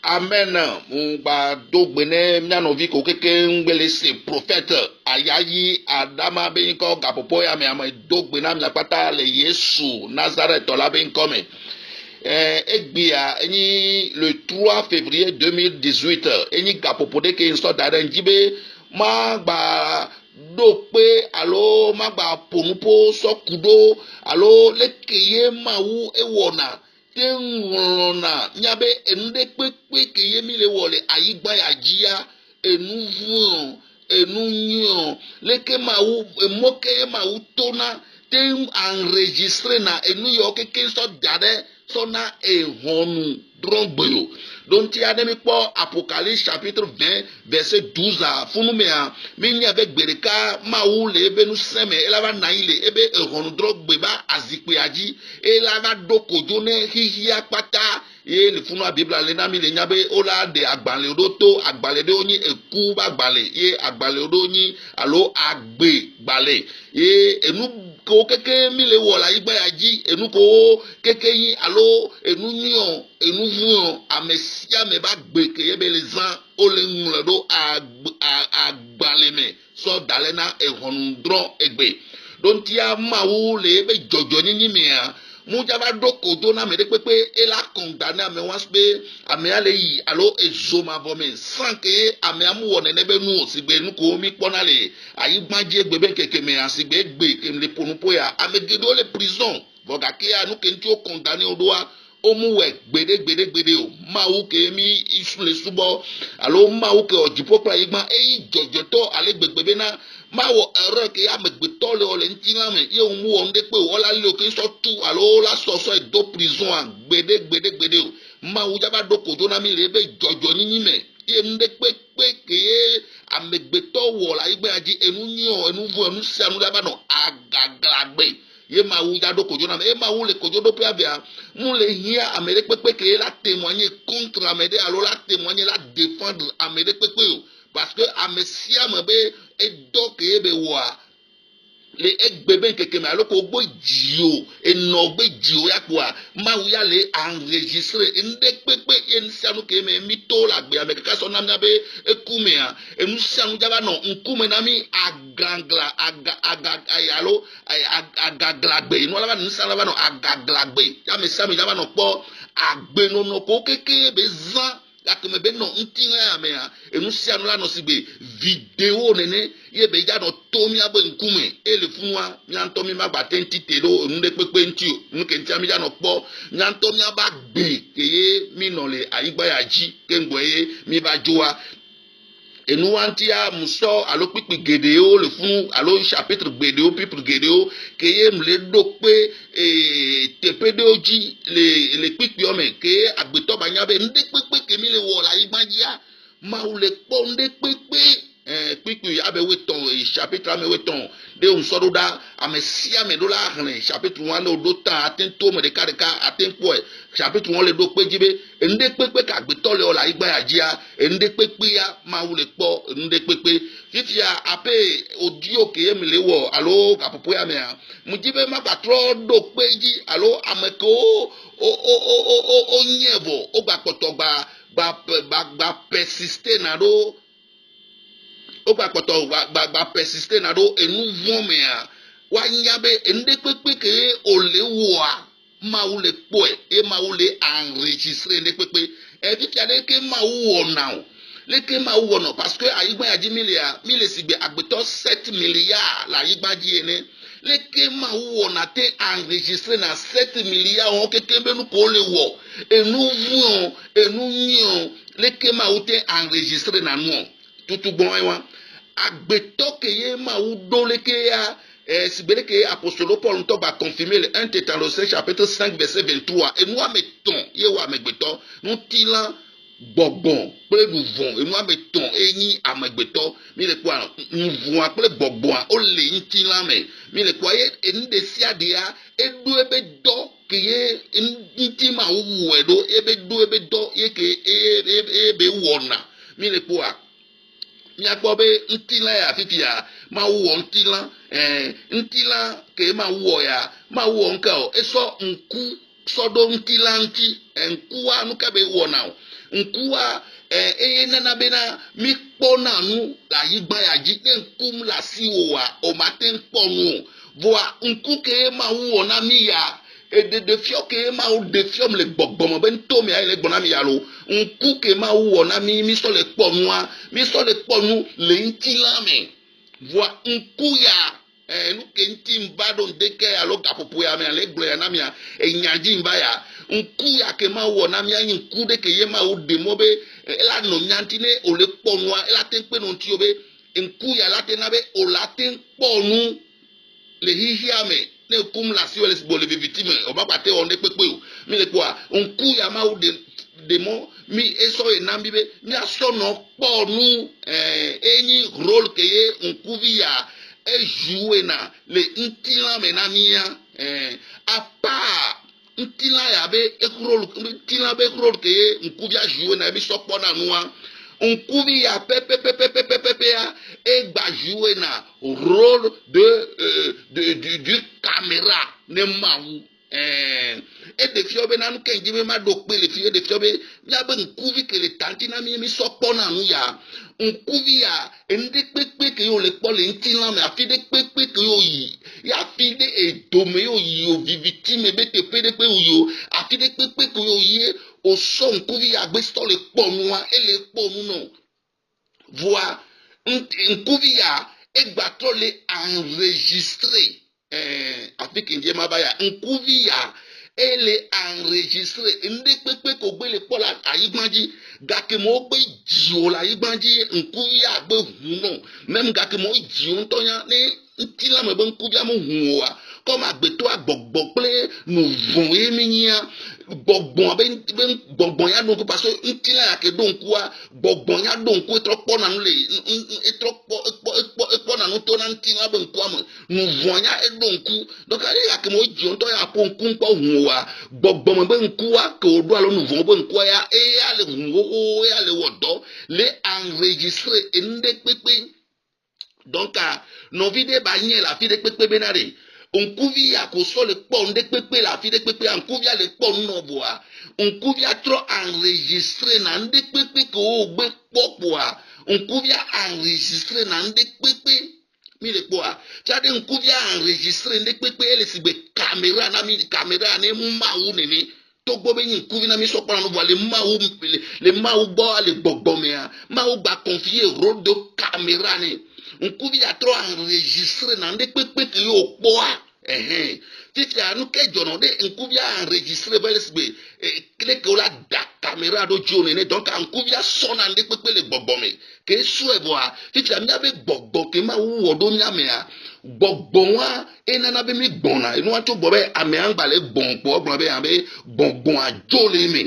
Amen. Mba dogbene mianovi ko keke ngbele se prophète ayayi adama benko gapopo ya me ama dogbena miapata le Yesu Nazareth la benko me. Egbia eni le 3 février 2018 eni gapopo de ke insto dare njibe magba dope alo magba ponupo sokudo alo lekeye mawu ewona tenrona nyabe ende pepe keye mile wole ayigba ya jia enuvun enunyo leke mawu emoke mawu tona tem enregistré na enuyo keke so dare so na ehonu drogbeyo. Donc il y a des Apocalypse chapitre 20 verset 12 à Funumea minya avec bereka maoule ebe nous seme elava naile ebe ehonu drogbeba azikpe aji elava doko jone hihia pata ye le funu Bible le na mi le nyabe ola de agbale odoto agbale de oni eku agbale ye agbale odoni alo agbe gbale ye enu ko keke mi le wola igba yaji enu ko keke yi alo enu nyo enu vuon amesia me ba gbe ke ye be le zan o le nle do agbale me so dalena ehondron egbe don tia mawu le be jojo nyinyi me a mujaba doko dona me de pepe e la condamné ame wasbe ame ale yi alo ezoma vome sans que ame amu wona nebe nu sigbe nu ko mi ponale ayi gbaje gbebe keke me asigbe gbe kem le ponupo ya ame gedo le prison voga ke anu ke nti o condamné odoa omuwe gbede o mawu ke mi isu le subo alo mawu ke ojipo pra igba eyi jojoto ale gbegbe na mawo erreur ke amegbeto le ole ntina me ye mu onde pe o la le o ke so tu alo la so e do prison a gbede o mawu jaba do ko na mi le be jojo nyinyi me ye nde pe ke ye amegbeto wo la igbe aji enu nyo enu vu enu sanu da ba no agaglagbe ye mawu ja do ko na me e mawu le ko do pe abia mu le hia amere pe ke la témoigner contre amede alo la témoigner la défendre amede pe o parce que amesia me be edo ke ebe wa le egbebe keke me aloko gbo jio enogbe jio ya kwa mawu ya le enregistrer ende pepe ensianu ke me mito la gbe ame kaka so na mia be ekume a ensianu jaba no nkume na mi agangla ayalo agagla gbe no la ba nsianu ba no agagla gbe ya me sami jaba no po agbe no ko keke be zan yakeme be no ntina ame a enusianu la no sigbe video nene ye be ja no tomi abo nkume ele funwa nyantomi magba ntite do nde pepe nti nuke ntia mi ja no po nyantomi aba gbe keye mi no le ayigba ya ji kengbo ye mi ba joa enu antia muso alo pipi gedeo le funu alo chapitre gedeo pipi gedeo keye mle do pe tepe de oji le pipi ome ke agbeto banyabe nde pepe ke mi le wo la igbajia ma o le po nde pepe pipi abe weton chapitre ame weton de un sododa amesia me do la hne chapitre 1 le do ta atento me de kareka atempo chapitre 1 le do pe jibe nde pepe ka agbeto le la igbajia nde pepe ya ma o le po nde pepe fifia ape audio ke mi le wo alo kapopo ya me mujibe ma patro do peji alo ameko o nyevo o gba potogba gba persister na do o gba poto gba persister na do enu vome a wa nyabe ende pepe ke o le wo a ma o le po e ma o le enregistrer ende pepe e fifia de ke ma wo now leke ma wo no parce que ayigba ya ji mile sigbe agbeto 7 milliards la ayigba ji ene leke ma wo na te enregistrer na 7 milliards on kekembe nu ko le wo enu vuon enu nyon leke ma wo te enregistrer na nu tutu bon ewa agbeto ke ye ma wo do leke ya sibele ke apostolo Paul nto ba confirmer le 1 Thessaloniciens chapitre 5 verset 23 et nous mettons ye wa megbeto nous tilan gbọgbọn pé nuvọn enu ameton enyi amegbeto mi le kwa nuvọn pé gbọgbọn o le ntí la me mi le kwa ye enu de sia dia edu ebe dɔ keye ntí ma wu edo ebe du ebe dɔ ye ke ebe wɔna mi le kwa mi akpɔ be ntí la ya fifi ya ma wɔ ntí la ke ma wɔ ya ma wɔ nka o esɔ nku sɔdo ntí la ntí nku wa nuka be wɔna o nkua eye nana bena mi kpɔna nu la yigba ya dzi ne nkum la si o wa o ma te kpɔ nu voa nku ke ma wu na mi ya de fio ke ma o de fio le gbɔgbɔmɔ be nto mi ayi le gbɔna mi ya lo nku ke ma wu na mi so le kpɔ nua mi so le kpɔ nu le ŋti la me voa nku ya nu ke ŋti mba do ndeke alo gaƒoƒo ya me ale gblɔ ya na mia enyadzi mba ya nku ya ke ma wɔ na mia nku de ke ye ma wo de mo be ela nɔ nyanti ne o le kpɔ nua ela te kpe no ŋti o be nku ya la te na be o la te kpɔ nu le hihia me ne kum la si o le bo le viviti me o ba pate o ne kpekpe o mi le kpɔa nku ya ma wo de mo mi eso e na mi be mi aso no kpɔ nu enyi role ke ye nkuvi ya ejoué na le ntila me na mia apa ntila ya be ekrol ntila be ekrol ke nkuvi a joué na bi sokpo na nua nkuvi ya pepe ya e gba joué na rôle du caméra ne mawu e de fio be na nu kenji be ma do pe le fio de fio be ya be nkuvi ke le tanti na mi sokpo na nu ya nkuvi ya ende pepe ke yo le kpo le ntila me afi de pepe ke yo yi ya fi de edome yo yi o viviti me be te pe de pe yo afi de pepe ke yo yi o so nkuvi ya gbe sto le kpo nu a ele kpo nu no voa nkuvi ya egbatro le enregistrer afi kenje ma ba ya nkuvi ya ele enregistré ndé pépé ko gbé le kpɔ la ayigbanji gake mo gbé dziwo la ayigbanji nkuvi ya gbé hu no même gake mo dziwo ŋutɔ nya ne ŋti la me be nkuvi mo hu oa comme agbeto agbɔgbɔ kple nuvɔ ye mi nyia gbɔgbɔ be gbɔgbɔ ya do nku parce que ŋti la yake do nkua gbɔgbɔ ya do nku etrɔ kpɔ na nu le etrɔ kpɔ na nu to na ŋti la be nkua me nuvɔ ya edo nku donc ale yake mo dziwo ŋutɔ ya po nku kpɔ hu oa gbɔgbɔ me be nkua ke o do alo nuvɔ be nkua ya eya le hu o ya le wɔ dɔ le enregistré ende kpekpe donc nɔvi de ba nye la fi de kpekpe be na de nkuvi ya ko so le kpɔ ŋde kpekpe la fi de kpekpe nkuvi le kpɔ nɔboa nkuvi trɔ enregistré na ŋde kpekpe ke o gbe kpɔ kpoa nkuvi enregistré na ŋde kpekpe mi le kpɔa tiade nkuvi enregistré ŋde kpekpe ele si gbe caméra na mi caméra ne mawu nene togbo be nyi nkuvi na mi so kpɔ na no voa le mawu gbɔ le gbɔgbɔ mea mawu gba confier rôle de caméra ne nkuvi trɔ enregistré na ŋde kpekpe ke yo kpɔa titi anu ke jɔnɔ de nkuvi enregistré be le si gbe kle ke o la da caméra do dzo nene donc nkuvi sɔ na ŋde kpekpe le gbɔgbɔ me ke su boa titi mia be gbɔgbɔ ke ma wu wɔ do mia mea gbɔgbɔ wa enana be mi gbɔna enu wa tso gbɔ be ame angba le gbɔn kpɔ gblɔ be abe gbɔgbɔ adzo le me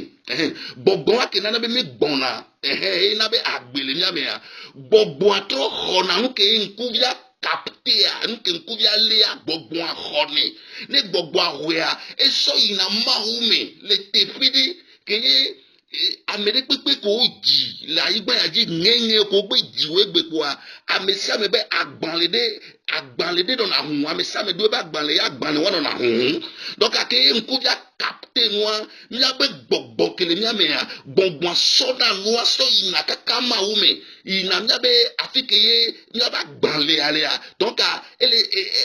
gbɔgbɔ wa ke nana be mi gbɔna ena be agbele mia mea gbɔgbɔ trɔ xɔna nu ke nkuvia captea nu ke nkuvia lea gbɔgbɔ xɔne ne gbɔgbɔ ahoea esɔ yina mawu me le teƒe de ke ye ame de kpekpe ko dzi le anyigba ya dzi ŋeŋe ko gbe dziwo egbe kpoa ame sia me be agbalẽ de dɔna hu ame sia me do be agbalẽ ya agbalẽ wa dɔna hu donc ake nkuvia capte nua mia be gbɔgbɔ kele mia mea gbɔgbɔ sɔ na nua sɔ yina kaka mawu me yina mia be afi ke ye mia be agbalẽ alea donc ele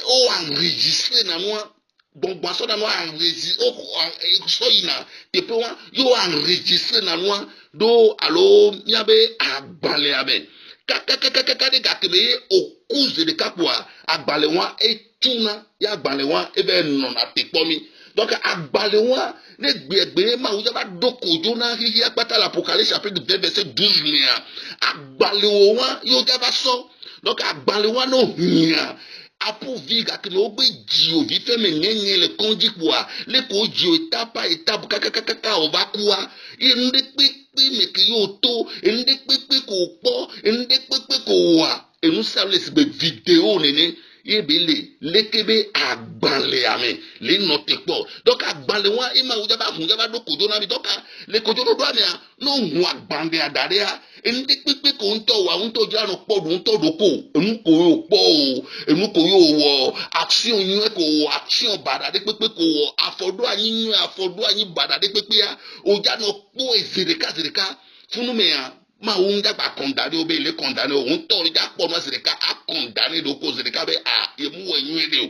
o enregistré na nua gbɔgbɔ sɔ na nua enregistré o sɔ yina teƒe wa yo enregistré na nua do alo mia be agbalẽ me kakakakaka de gake be ye o kuze de kapua agbalẽ wa etuna ya agbalẽ wa ebe nɔna te kpɔ mi donc agbalẽ wa ne gbegbe ma wo yaba do kodzo na hihi akpata la Apocalypse chapitre 20 verset 12 mea agbalẽ wa yo yaba sɔ donc agbalẽ wa no hia apo vi gake me wo gbe dziwo vi feme ŋeŋe le kɔndzi kpoa le ko dziwo etapa etape kakakaka o va kua ye ŋde kpekpe me ke yo to ŋde kpekpe ko kpɔ ŋde kpekpe ko wa enu sia le si gbe video nene ye be leke be agbalẽ me le nɔ te kpɔ donc agbalẽ wa ema wo jaba hu jaba do kodzo na mi donc le kodzo do do amea no hu agbalẽ da de ya ŋde kpekpe ko ŋutɔ wa ŋutɔ dzra no kpɔ do ŋutɔ do ko enu ko yo kpɔ o enu ko yo wɔ action nyuie ko wɔ action bada de kpekpe ko wɔ afɔdo anyi nyuie afɔdo anyi bada de kpekpe ya o dza no kpɔ eze ɖeka funu mea ma wo nga ba condamné o be le condamné o nto ja po no zereka a condamné do ko zereka be a e mu wenwe de o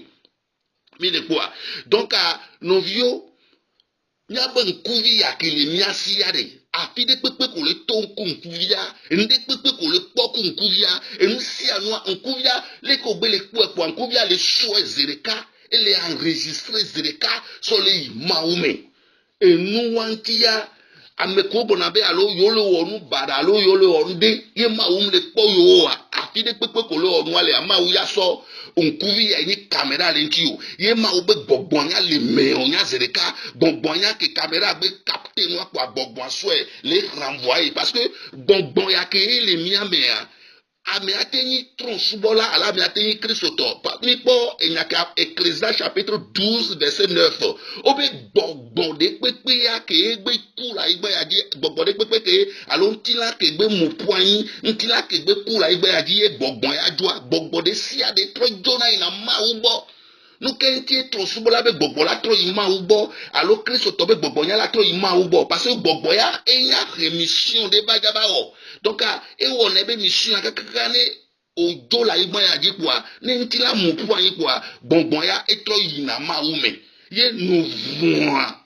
mi le kwa donc no vio nya ba nkuvi ya kele miasi ya de afi de pepe ko le ton ko nkuvi ya nde pepe ko le po ko nkuvi ya enu si anu nkuvi ya le ko gbe le po nkuvi ya le so zereka ele enregistrer zereka so le maume enu wantia ameko bonabe alo yolo wonu bada alo yolo wonu de ye maum le po yo afi de pepe ko le wonu ale ama wu ya so onkuvi ya ni camera le nti o ye ma ube gbogbo ya le me onya zereka gbogbo ya ke camera be capter no kwa gbogbo so le renvoyer parce que gbogbo ya ke le mia me ame atenyi tron subola ala ame atenyi kristoto mi po enyaka Ecclésiaste chapitre 12 verset 9 obe gbogbo de pepe ya ke egbe kula igbe ya di gbogbo de pepe ke alo ntila ke egbe mupuanyi ntila ke egbe kula igbe ya di gbogbo ya jua gbogbo de sia de tro jona ina ma ubo nu kenti tron subola be gbogbo la tro ima ubo alo kristoto be gbogbo ya la tro ima ubo parce que gbogbo ya enya remission de bagaba o donc e won ebe mission akaka ne ojo la igba ya ji kwa ne ntila mupu anyi kwa gbongbon ya etro yina ma ume ye nouveau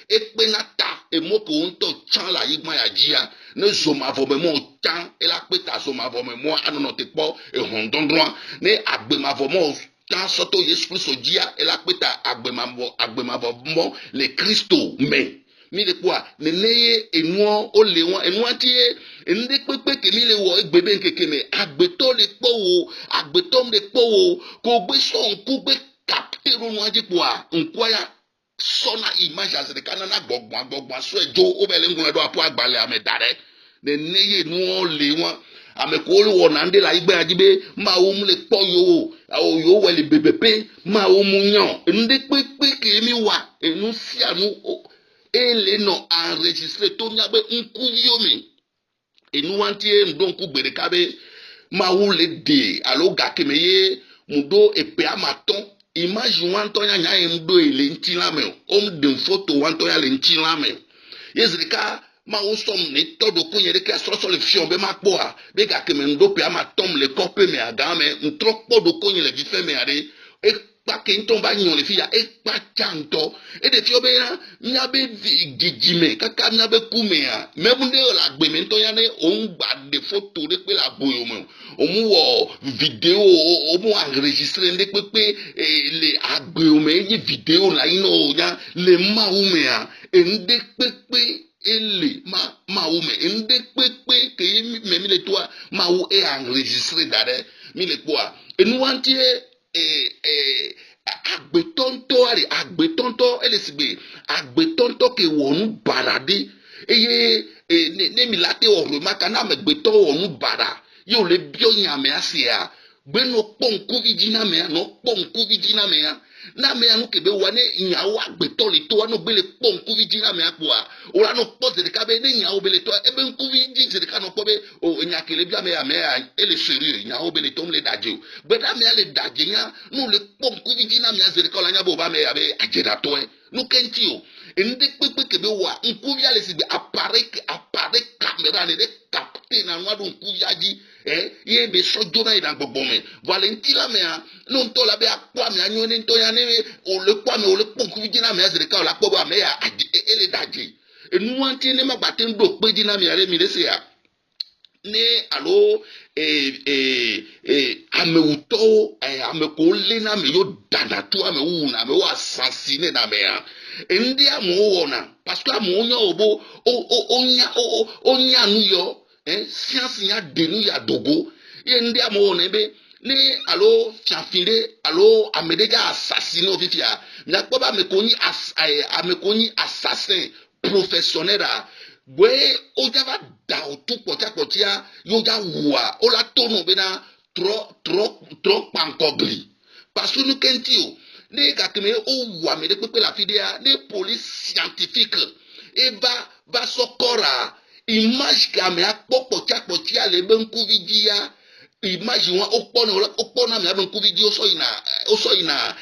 epe na ta emoko onto chan la igba ya ji ya ne zoma vome mo chan e la pe ta zoma vome mo anono te po e hondondron ne agbe ma vome chan soto Yesu Kristo ji ya e la pe ta agbe ma vome le Kristo me mi le kwa neneye enuo o le won enuo tie ende pepe ke mi le wo egbebe nkeke me agbeto le powo agbetom le powo ko gbe so nku gbe capter no aje kwa nkwa ya sona image as de kanana gbogbo so ejo o bele ngun edo apo agbale amedare neneye enuo le won amekolo wo na nde la igbe ajibe ma wo mu le poyo o yo we le bebepe ma wo mu yan ende pepe ke mi wa enu si anu ele no enregistré to nyabe nkuvio mi enu wantie ndonku gbere kabe ma wule de alo gakemeye mudo epe amaton image wanto nya nya mdo ele ntila me de photo wanto ya le ntila me yezrika ma usom ne todo ko yere ka so le fion be makpo a be gakeme ndo pe amaton le kope me agame ntropo do ko yele vife me are pa ke nton ba nyon le fi ya pa chanto e de fi obeya nya be gijime kaka nya be kume ya mebunde la gbe me nton ya ne on gba de photo de pe la boyo mo o mu wo video o mu enregistrer de pe le agbe o me yi video la ino ya le ma u me ya ende pe ele ma u me ende pe ke me mi le toi ma u e enregistrer dare mi le kwa enu wantie agbetonto elesigbe agbetonto ke wonu barade eye ne mi late oro maka na megbeto wonu bara yo le bio nyame asia gbe no ponku vidina me no ponku vidina me na me anu kebe wane nyawo agbeto le to no gbele ponku vidina me akwa ora no pose de kabe ne nyawo bele to ebe nku vidina de kanu pobe o nyakele bia me ya me ele seri nyawo bele to mle daje gbe da me ale daje nya no le ponku vidina me azere kala nya bo ba me ya be ajeda to no kenti o ende pepe kebe wa nku via le sibe appareil caméra ne de capter na nwa do nku via ji ye be sojona ina gbogbo me valentila me no to la be akwa me anyo ni to ya ne o le kwa me o le ponku vidina me azere kala po ba me ya ele daje enu anti ne magbate ndo pe dina me are mi le se ya ne alo ameuto ameko le na me yo dada tu ame wu na me wa assassiner na me ya ndi amu na parce que amu onya obo onya nu yo science ya denu ya dogo ye ndi amu na ebe ni alo fiafire alo amedeja assassiner ofifia na po ba amekonyi assassin professionnel a bwe o java da otu potia yo ja wa o la tono be na tro pankogli parce que nous kentio ne gakeme o wa me de pepe la fidea ne police scientifique e va sokora image ka me akpo potia le ben kuvidia image wa okpona me ben kuvidia o so ina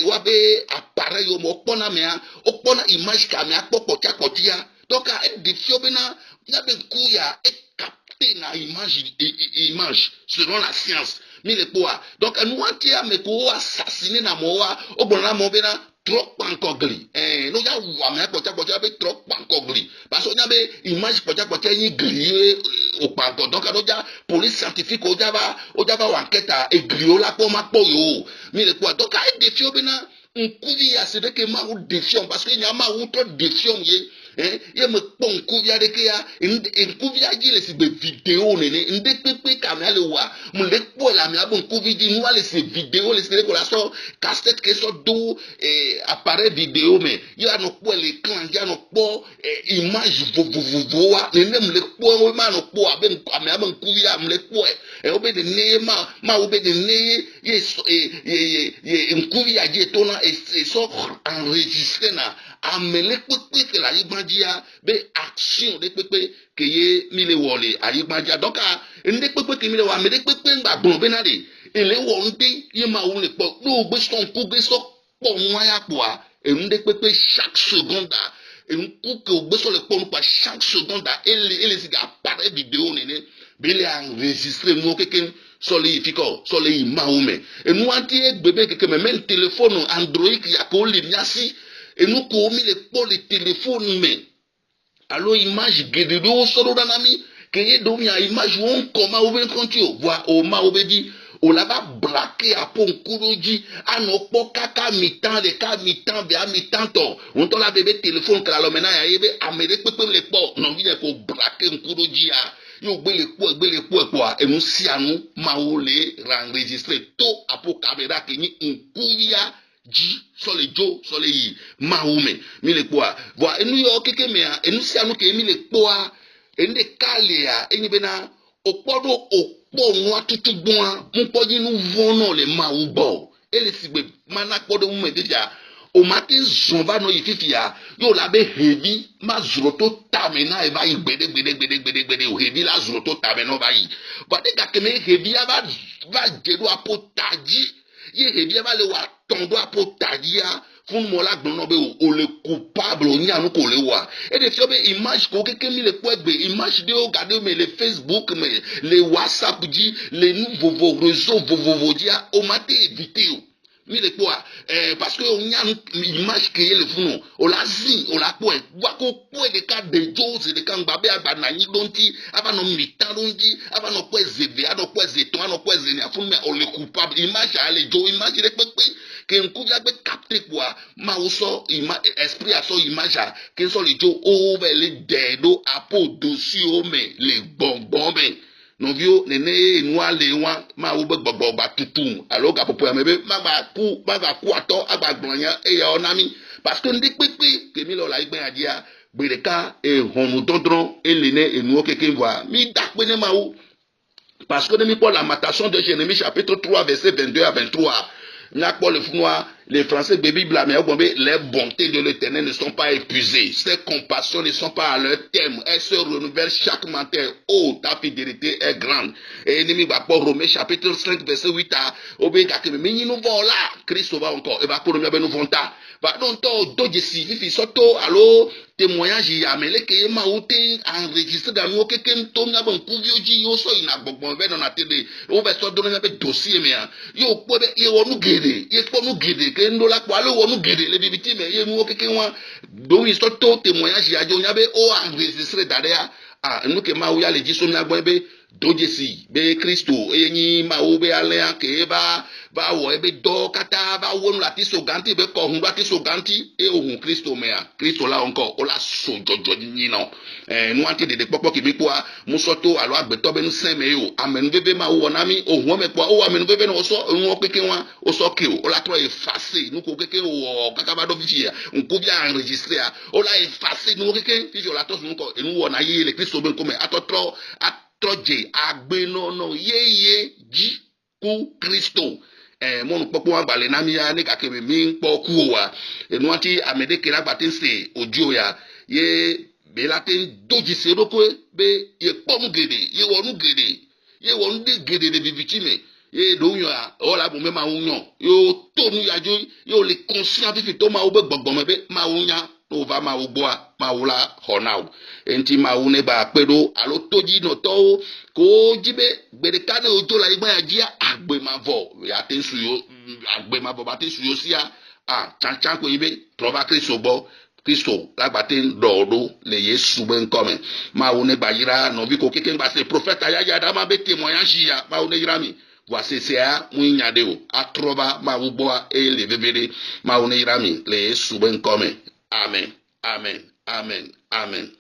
wa be appareil yo mo okpona me okpona image ka me akpo potia donc a défi bena n'a ben kuya et capter na image selon la science mi le poa donc nous antia me ko assassiner na moa o bona mo bena trop pankogli no ya wa me pocha be trop pankogli parce que nyabe image pocha yi grillé au panko donc no ja police scientifique o java enquête et grillé la po ma po yo mi le poa donc a défi bena nkuvi ya c'est que ma ou défiant parce que nyama ou trop défiant ye ye me pon kuvia de ke ya nkuvia ji le si be vidéo nene nde pepe kamera le wa mo le po la mi abon kuvi ji nous le si vidéo le si ko la so cassette que so do appareil vidéo mais ya no po l'écran ya no po image vovovoa nene mo le po ma no po aben kamera abon kuvia mo le po obe de ne ma obe de ne ye nkuvia ji etona et so enregistré na amele pepe que la yigbandia be action de pepe que ye mile wole a yigbandia donc a nde pepe que mile wa me de pepe ngba gbon be na de ele wo nde ye ma wo le po do gbe so nku gbe so po nwa ya po a nde pepe chaque seconde a nku que gbe so le po npa chaque seconde a ele si ga appareil vidéo nene be le enregistrer mo keken so le ifiko so le imaume e nu anti bebe que même téléphone Android ya ko le nyasi et nous commis les téléphones mais alors image guédédo solo danami que y domi a image on comment ou bien contio voit au ma obedi o la va braquer à pon kuroji a no po kaka mitan de ka mitan be a mitan to on to la bébé téléphone que la lomena ya yebe amere pepe le po non vient ko braquer kuroji a yo gbele po et nous si anu ma o le enregistrer to apo caméra que ni nkuvia ji sole jo sole yi maume mi le poa voa enu yo keke mea enu si anu ke mi le poa ende kalea enyi bena opodo opo nwa tutu gboa mpo ji nu vono le maubo ele sigbe mana podo mu me dia o mati zomba no yififia yo la be heavy ma zroto tamena e ba gbede o heavy la zroto tamena ba yi ba de ka keme heavy va jedo apotaji ye heavy va le wa tondo apotagia fun mo la gbon no be o le coupable o nya no ko le wa e de fi o be image ko keke mi le po egbe image de o gade me le Facebook me le WhatsApp ji le nouveau réseau vovovo dia o mate éviter o mi le po parce que on nya image que le fun o la zin o la po wa ko po de ka de jose de kan gbabe agba na yin donti aba no mitan donti aba no po zeve aba no po zeton aba no po zeni afun me o le coupable image a le jo image de pepe que nkuvia be capter quoi ma oso esprit a so image que so le jo o be le dedo apo dossier o me le bonbon be non vio nene noa le wa ma o be gbogbo ba tutu alors ga popo me be ma ba ku ato agba gbanya e ya onami parce que ndi pepe que mi lo la igben adia bereka e honu dondron e lene e nuo keke voa mi da pe ne ma o parce que mi pour la lamentation de Jérémie chapitre 3 verset 22 à 23 les Français de Bible, les bontés de l'Éternel ne sont pas épuisées. Ses compassions ne sont pas à leur terme. Elles se renouvellent chaque matin. Oh, ta fidélité est grande. Et ennemi va pour Romains chapitre 5 verset 8 à Obéga que mais nous voilà. Christ va encore. Et va pour nous venons ta. Va donc to si fifi soto allo témoignage ya mele que ma outé enregistré dans nous quelqu'un to na bon kuvioji yo so ina gbogbo be na tele o be so do na be dossier me yo po be ye wonu gede ye po nu gede ke ndo la kwa lo wonu gede le bibiti me ye nu quelqu'un wa do yi soto témoignage ya jo nya be o enregistré derrière ah nous que ma ou ya le ji so na gbon be dojesi be Kristo enyi ma o be ale an ke ba wo ebe do kata ba wonu lati so ganti be ko hun lati so ganti e ohun Kristo me a Kristo la onko o la so jojo yin no nu anti de popo ki bi po a musoto alo agbeto be nu sen me o amenu bebe ma wo na mi ohun me po o amenu bebe no so ohun peke wa o so ke o la tro effacer nu ko keke o kaka ba do fifi a nko bi enregistrer a o la effacer nu keke fifi o la to nu ko enu wo na ye le Kristo be ko me atotro troje agbenono yeye ji ku Kristo monu popo wa gbale na mi ya ni kakebe mi npo ku wa enu ati amede kira gbatense ojo ya ye be latin doji se roko be ye pomu gede ye wonu de gede de bibitime ye do yan o la bo me ma unyan yo tonu ya jo yo le conscient fifi to ma o be gbogbo me be ma unyan no va ma uboa ma ula honau enti ma une ba pedo alo toji no to ko jibe gbedeka na ojo la igba ya dia agbe ma vo ya te suyo agbe ma vo ba te suyo sia chanchan ko ibe proba Kristo bo Kristo lagbate dodo le Yesu ben come ma une ba yira no bi ko keke ba se prophète ya da ma be témoignage ya ma une yira mi voici c'est à muinyadeo atroba ma uboa e le bebere ma une yira mi le Yesu ben come amen amen amen amen